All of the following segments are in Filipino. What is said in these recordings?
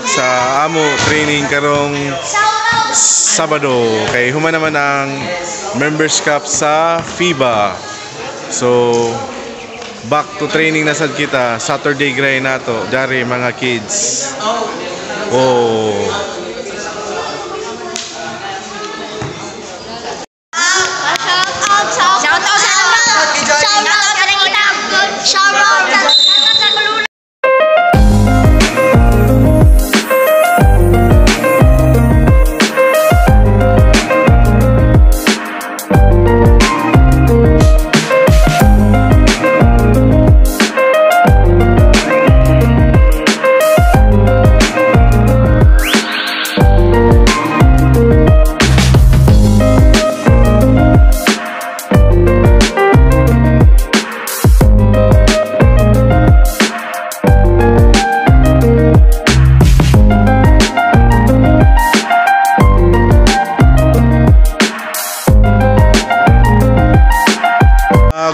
back sa amo training karong Sabado. Kay human naman ang Members Cup sa FIBA. So back to training na sad kita. Saturday grind nato. Dari mga kids. Oh.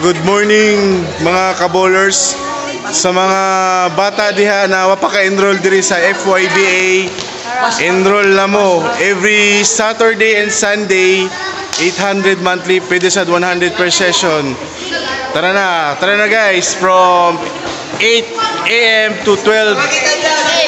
Good morning mga kabowlers. Sa mga bata diha na wapaka-enroll diri sa FYBA, enroll na mo every Saturday and Sunday. 800 monthly, pwede sa 100 per session. Tara na guys, from 8 AM to 12